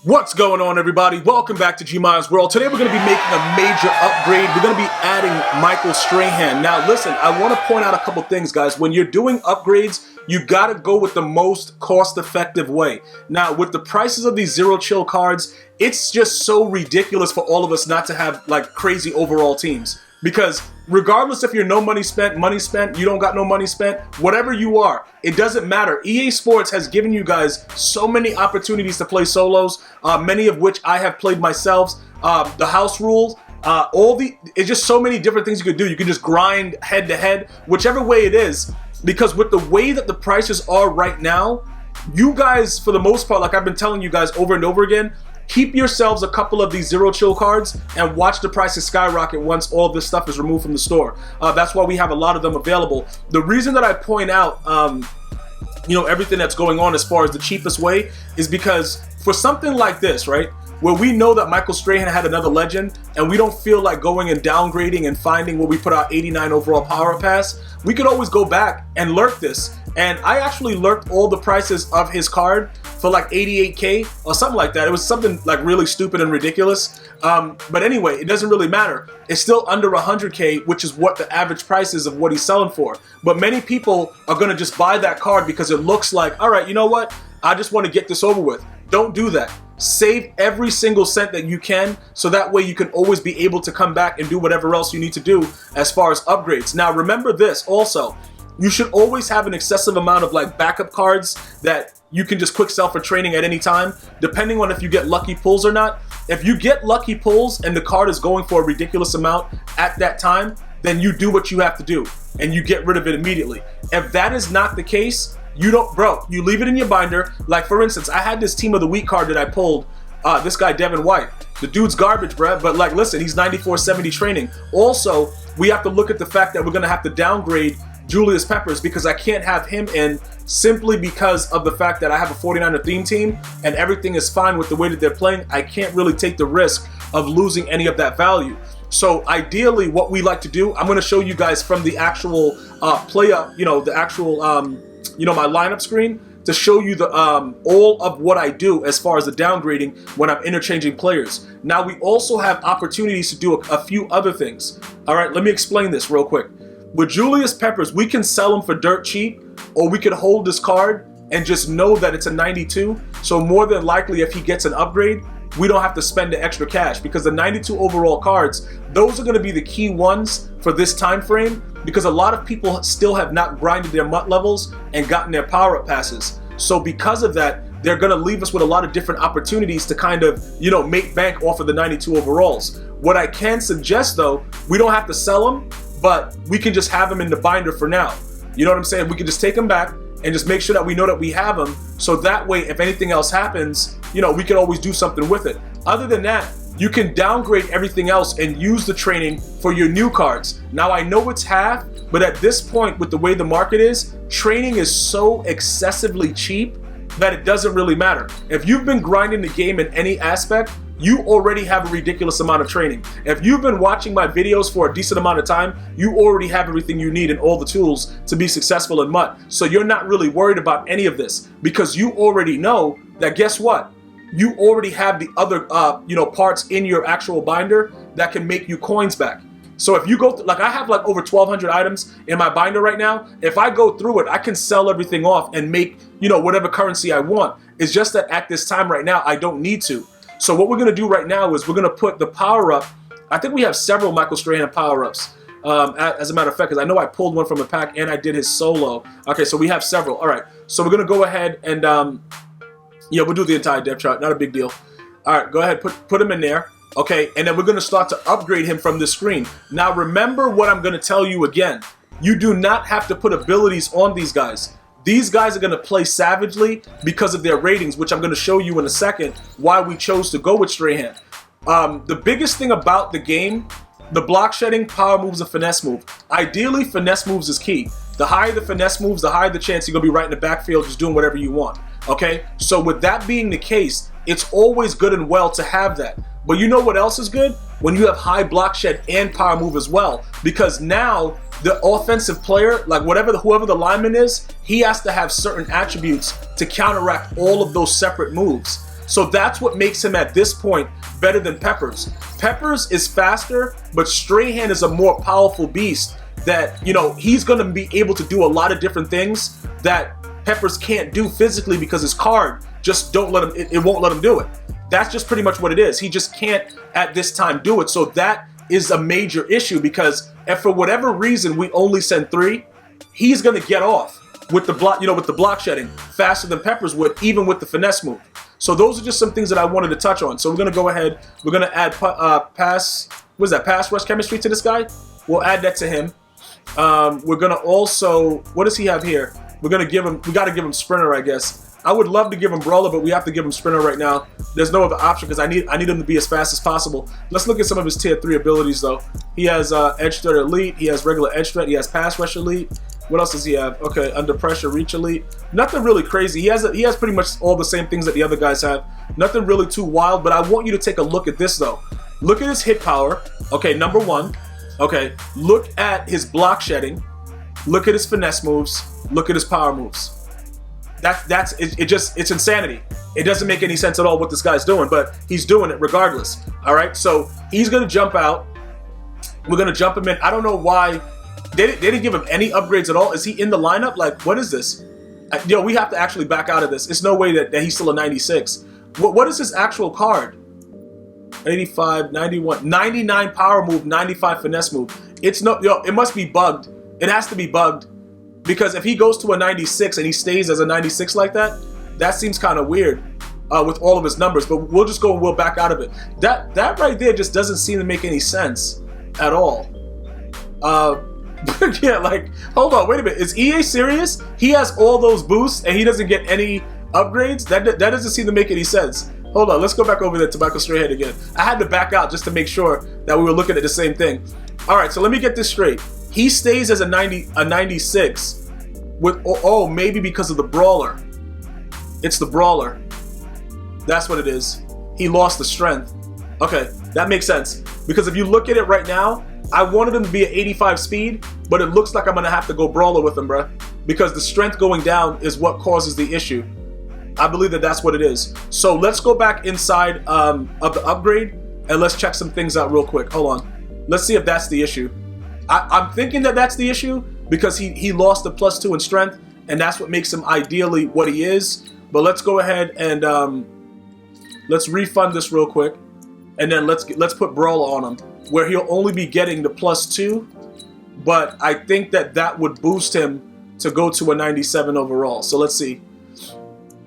What's going on, everybody? Welcome back to GmiasWorld. Today we're going to be making a major upgrade. We're going to be adding Michael Strahan. Now listen, I want to point out a couple things, guys. When you're doing upgrades, you got to go with the most cost-effective way. Now with the prices of these zero chill cards, it's just so ridiculous for all of us not to have like crazy overall teams. Because regardless if you're no money spent, you don't got no money spent, whatever you are, it doesn't matter. EA Sports has given you guys so many opportunities to play solos, many of which I have played myself. The house rules, it's just so many different things you could do. You can just grind head to head, whichever way it is, because with the way that the prices are right now, you guys, for the most part, like I've been telling you guys over and over again, keep yourselves a couple of these zero chill cards and watch the prices skyrocket once all this stuff is removed from the store. That's why we have a lot of them available. The reason that I point out everything that's going on as far as the cheapest way is because for something like this, right, where we know that Michael Strahan had another legend and we don't feel like going and downgrading and finding where we put our 89 overall power pass, we could always go back and lurk this. And I actually lurked all the prices of his card for like 88K or something like that. It was something like really stupid and ridiculous. But anyway, it doesn't really matter. It's still under 100K, which is what the average price is of what he's selling for. But many people are gonna just buy that card because it looks like, all right, you know what? I just want to get this over with. Don't do that. Save every single cent that you can, so that way you can always be able to come back and do whatever else you need to do as far as upgrades. Now remember this also, you should always have an excessive amount of like backup cards that you can just quick sell for training at any time, depending on if you get lucky pulls or not. If you get lucky pulls and the card is going for a ridiculous amount at that time, then you do what you have to do and you get rid of it immediately. If that is not the case, you leave it in your binder. Like for instance, I had this Team of the Week card that I pulled, this guy Devin White. The dude's garbage, bruh, but like listen, he's 9470 training. Also, we have to look at the fact that we're gonna have to downgrade Julius Peppers because I can't have him in simply because of the fact that I have a 49er theme team and everything is fine with the way that they're playing. I can't really take the risk of losing any of that value. So ideally what we like to do, I'm going to show you guys from the actual my lineup screen to show you the all of what I do as far as the downgrading when I'm interchanging players. Now we also have opportunities to do a few other things. All right, let me explain this real quick. With Julius Peppers, we can sell him for dirt cheap, or we could hold this card and just know that it's a 92. So more than likely, if he gets an upgrade, we don't have to spend the extra cash because the 92 overall cards, those are going to be the key ones for this time frame because a lot of people still have not grinded their MUT levels and gotten their power-up passes. So because of that, they're going to leave us with a lot of different opportunities to kind of, make bank off of the 92 overalls. What I can suggest though, we don't have to sell them, but we can just have them in the binder for now. You know what I'm saying? We can just take them back and just make sure that we know that we have them. So that way, if anything else happens, we can always do something with it. Other than that, you can downgrade everything else and use the training for your new cards. Now I know it's half, but at this point with the way the market is, training is so excessively cheap that it doesn't really matter. If you've been grinding the game in any aspect, you already have a ridiculous amount of training. If you've been watching my videos for a decent amount of time, you already have everything you need and all the tools to be successful in MUT. So you're not really worried about any of this because you already know that guess what? You already have the other parts in your actual binder that can make you coins back. So if you go like I have like over 1,200 items in my binder right now. If I go through it, I can sell everything off and make whatever currency I want. It's just that at this time right now, I don't need to. So what we're going to do right now is we're going to put the power-up. I think we have several Michael Strahan power-ups, as a matter of fact, because I know I pulled one from a pack and I did his solo. Okay, so we have several. All right, so we're going to go ahead and, we'll do the entire depth chart. Not a big deal. All right, go ahead, put him in there. Okay, and then we're going to start to upgrade him from this screen. Now, remember what I'm going to tell you again. You do not have to put abilities on these guys. These guys are going to play savagely because of their ratings, which I'm going to show you in a second why we chose to go with Strahan. The biggest thing about the game, the block shedding, power moves, and finesse move. Ideally, finesse moves is key. The higher the finesse moves, the higher the chance you're going to be right in the backfield just doing whatever you want. Okay? So with that being the case, it's always good and well to have that. But you know what else is good? When you have high block shed and power move as well. Because now the offensive player, like whoever the lineman is, he has to have certain attributes to counteract all of those separate moves. So that's what makes him at this point better than Peppers. Peppers is faster, but Strahan is a more powerful beast that, you know, he's going to be able to do a lot of different things that Peppers can't do physically because his card just don't let him, it won't let him do it. That's just pretty much what it is. He just can't at this time do it. So that is a major issue because if for whatever reason we only send 3, he's going to get off with the block, you know, with the block shedding faster than Peppers would, even with the finesse move. So those are just some things that I wanted to touch on. So we're going to go ahead. We're going to add pass rush chemistry to this guy. We'll add that to him. We're going to also, what does he have here? We're going to give him, we got to give him sprinter, I guess. I would love to give him brawler, but we have to give him sprinter right now. There's no other option because I need him to be as fast as possible. Let's look at some of his tier 3 abilities though. He has edge threat elite. He has regular edge threat. He has pass rush elite. What else does he have? Okay, under pressure, reach elite. Nothing really crazy. He has pretty much all the same things that the other guys have. Nothing really too wild, but I want you to take a look at this though. Look at his hit power. Okay, number 1. Okay, look at his block shedding. Look at his finesse moves. Look at his power moves. It's insanity. It doesn't make any sense at all what this guy's doing, but he's doing it regardless. All right, so he's gonna jump out. We're gonna jump him in. I don't know why they didn't give him any upgrades at all. Is he in the lineup? Like, what is this? Yo, we have to actually back out of this. It's no way that he's still a 96. What is his actual card? 85, 91, 99 power move, 95 finesse move. It's no, yo, it must be bugged. It has to be bugged. Because if he goes to a 96 and he stays as a 96 like that, that seems kind of weird with all of his numbers. But we'll just go and we'll back out of it. That right there just doesn't seem to make any sense at all. Yeah, like, hold on, wait a minute. Is EA serious? He has all those boosts and he doesn't get any upgrades? That doesn't seem to make any sense. Hold on, let's go back over there to Michael Strahan again. I had to back out just to make sure that we were looking at the same thing. All right, so let me get this straight. He stays as a 96 with, oh, maybe because of the brawler. It's the brawler. That's what it is. He lost the strength. Okay, that makes sense. Because if you look at it right now, I wanted him to be at 85 speed, but it looks like I'm gonna have to go brawler with him, bruh. Because the strength going down is what causes the issue. I believe that that's what it is. So let's go back inside of the upgrade and let's check some things out real quick. Hold on. Let's see if that's the issue. I'm thinking that that's the issue because he lost the +2 in strength, and that's what makes him ideally what he is. But let's go ahead and let's refund this real quick, and then let's put brawler on him, where he'll only be getting the +2. But I think that would boost him to go to a 97 overall. So let's see.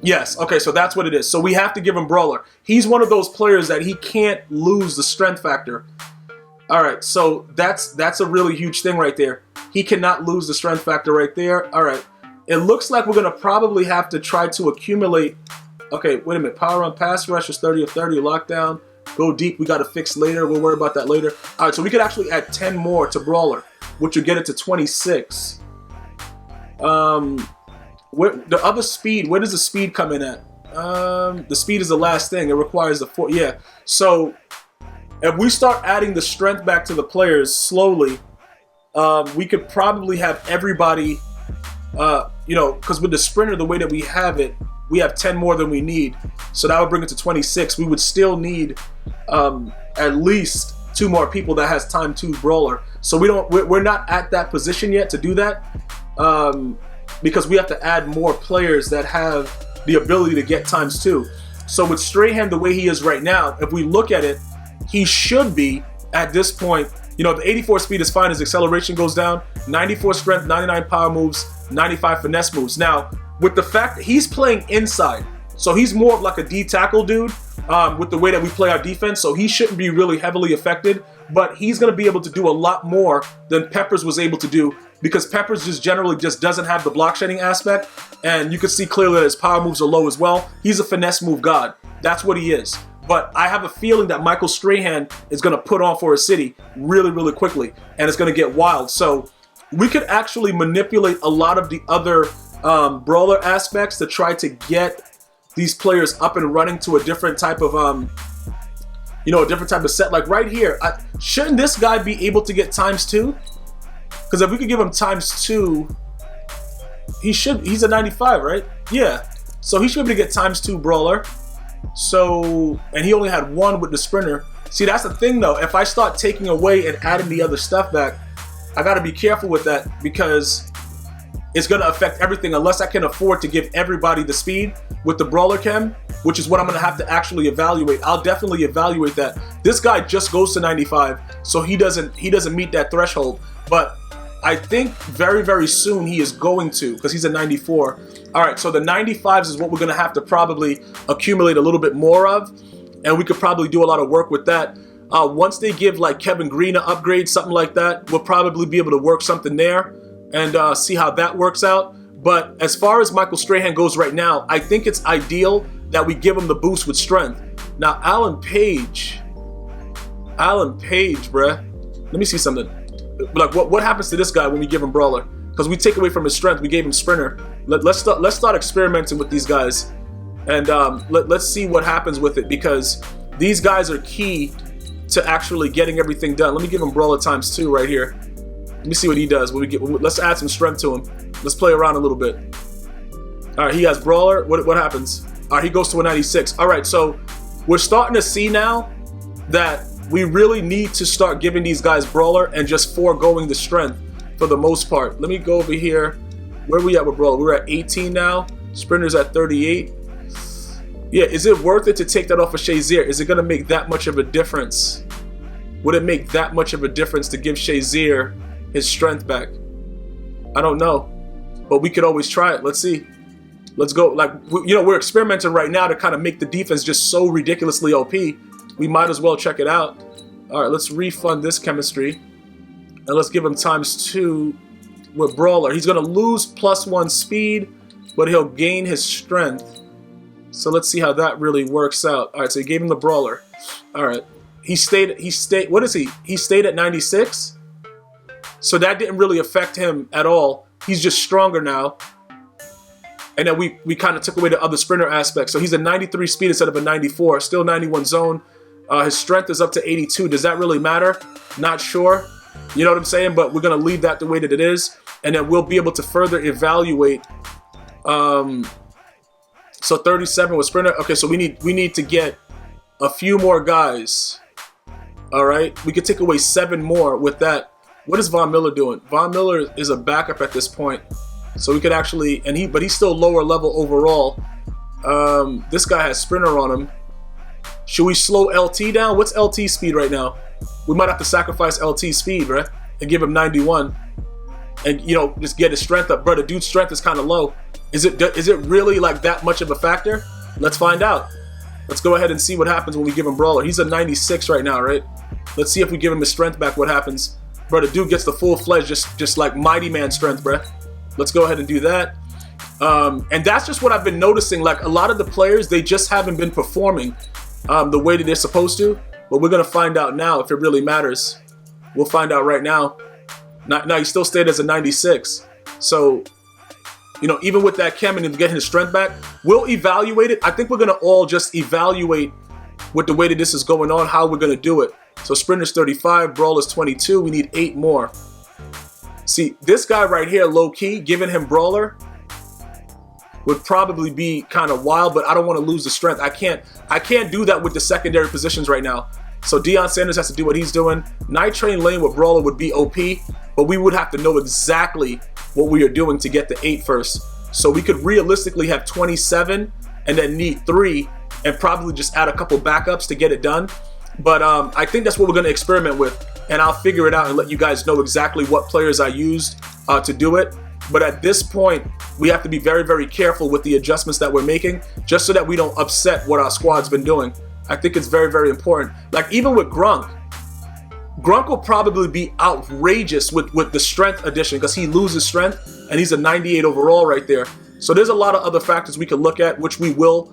Yes, okay, so that's what it is. So we have to give him brawler. He's one of those players that he can't lose the strength factor. All right, so that's a really huge thing right there. He cannot lose the strength factor right there. All right, it looks like we're gonna probably have to try to accumulate. Okay, wait a minute. Power on pass rush is 30 of 30. Lockdown. Go deep. We got to fix later. We'll worry about that later. All right, so we could actually add 10 more to brawler, which would get it to 26. The other speed, where does the speed come in at? The speed is the last thing. It requires the 4. Yeah. So if we start adding the strength back to the players slowly, we could probably have everybody, you know, because with the sprinter, the way that we have it, we have 10 more than we need. So that would bring it to 26. We would still need at least 2 more people that has time 2 brawler. So we're not at that position yet to do that. Because we have to add more players that have the ability to get ×2. So with Strahan the way he is right now, if we look at it, he should be at this point, you know, the 84 speed is fine, his acceleration goes down, 94 strength, 99 power moves, 95 finesse moves. Now, with the fact that he's playing inside, so he's more of like a D tackle dude with the way that we play our defense, so he shouldn't be really heavily affected, but he's going to be able to do a lot more than Peppers was able to do, because Peppers just generally just doesn't have the block shedding aspect, and you can see clearly that his power moves are low as well. He's a finesse move god. That's what he is. But I have a feeling that Michael Strahan is going to put on for his city really, really quickly, and it's going to get wild. So we could actually manipulate a lot of the other brawler aspects to try to get these players up and running to a different type of, you know, a different type of set. Like right here, shouldn't this guy be able to get ×2? Because if we could give him ×2, he's a 95, right? Yeah. So he should be able to get ×2 brawler. So, and he only had 1 with the sprinter. See, that's the thing though. If I start taking away and adding the other stuff back, I gotta be careful with that because it's gonna affect everything unless I can afford to give everybody the speed with the brawler chem, which is what I'm gonna have to actually evaluate. I'll definitely evaluate that. This guy just goes to 95, so he doesn't meet that threshold. But I think very, very soon he is going to, because he's a 94. All right, so the 95s is what we're gonna have to probably accumulate a little bit more of, and we could probably do a lot of work with that. Once they give like Kevin Green an upgrade, something like that, we'll probably be able to work something there and see how that works out. But as far as Michael Strahan goes right now, I think it's ideal that we give him the boost with strength. Now, Alan Page, bruh. Let me see something. Like, what happens to this guy when we give him brawler? Because we take away from his strength, we gave him sprinter. Let's start experimenting with these guys, and let's see what happens with it, because these guys are key to actually getting everything done. Let me give him brawler ×2 right here. Let me see what he does. Let's add some strength to him. Let's play around a little bit. All right, he has brawler. What happens? All right, he goes to a 96. All right, so we're starting to see now that we really need to start giving these guys brawler and just foregoing the strength for the most part. Let me go over here. Where are we at with brawler? We're at 18 now. Sprinter's at 38. Yeah, is it worth it to take that off of Shazier? Is it going to make that much of a difference? Would it make that much of a difference to give Shazier his strength back? I don't know, but we could always try it. Let's see. Let's go. Like, we're experimenting right now to kind of make the defense just so ridiculously OP. We might as well check it out. All right, let's refund this chemistry, and let's give him ×2 with brawler. He's going to lose +1 speed, but he'll gain his strength. So let's see how that really works out. All right, so he gave him the brawler. All right, he stayed. What is he? He stayed at 96. So that didn't really affect him at all. He's just stronger now. And then we kind of took away the other sprinter aspect. So he's a 93 speed instead of a 94. Still 91 zone. His strength is up to 82. Does that really matter? Not sure. You know what I'm saying? But we're going to leave that the way that it is. And then we'll be able to further evaluate. So 37 with sprinter. Okay, so we need to get a few more guys. All right. We could take away 7 more with that. What is Von Miller doing? Von Miller is a backup at this point. So we could actually, but he's still lower level overall. This guy has sprinter on him. Should we slow LT down? What's LT speed right now? We might have to sacrifice LT speed, right? And give him 91. And, just get his strength up. Bro, the dude's strength is kind of low. Is it really like that much of a factor? Let's find out. Let's go ahead and see what happens when we give him brawler. He's a 96 right now, right? Let's see if we give him his strength back, what happens. Bro, the dude gets the full-fledged, just like mighty man strength, bro. Let's go ahead and do that. And that's just what I've been noticing. Like, a lot of the players, they just haven't been performing the way that they're supposed to. But we're going to find out now if it really matters. We'll find out right now. Now, he still stayed as a 96. So, even with that chem and getting his strength back, we'll evaluate it. I think we're going to all just evaluate with the way that this is going on, how we're going to do it. So Sprinter's 35, Brawler's 22. We need 8 more. See, this guy right here, low-key, giving him Brawler would probably be kind of wild, but I don't want to lose the strength. I can't do that with the secondary positions right now. So Deion Sanders has to do what he's doing. Night Train Lane with Brawler would be OP, but we would have to know exactly what we are doing to get the 8 first. So we could realistically have 27 and then need 3 and probably just add a couple backups to get it done. But I think that's what we're going to experiment with, and I'll figure it out and let you guys know exactly what players I used to do it. But at this point, we have to be very, very careful with the adjustments that we're making, just so that we don't upset what our squad's been doing. I think it's very, very important. Like, even with Grunk will probably be outrageous with the strength addition, because he loses strength, and he's a 98 overall right there. So there's a lot of other factors we can look at, which we will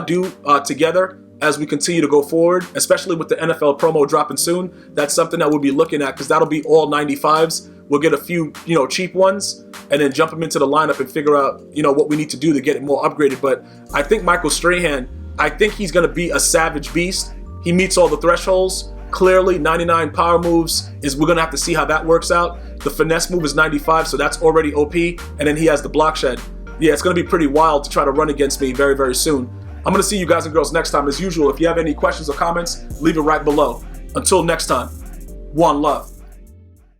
do together as we continue to go forward, especially with the NFL promo dropping soon. That's something that we'll be looking at, because that'll be all 95s. We'll get a few, cheap ones, and then jump them into the lineup and figure out, what we need to do to get it more upgraded. But I think Michael Strahan, I think he's going to be a savage beast. He meets all the thresholds. Clearly, 99 power moves we're going to have to see how that works out. The finesse move is 95, so that's already OP. And then he has the block shed. Yeah, it's going to be pretty wild to try to run against me very, very soon. I'm going to see you guys and girls next time. As usual, if you have any questions or comments, leave it right below. Until next time, one love.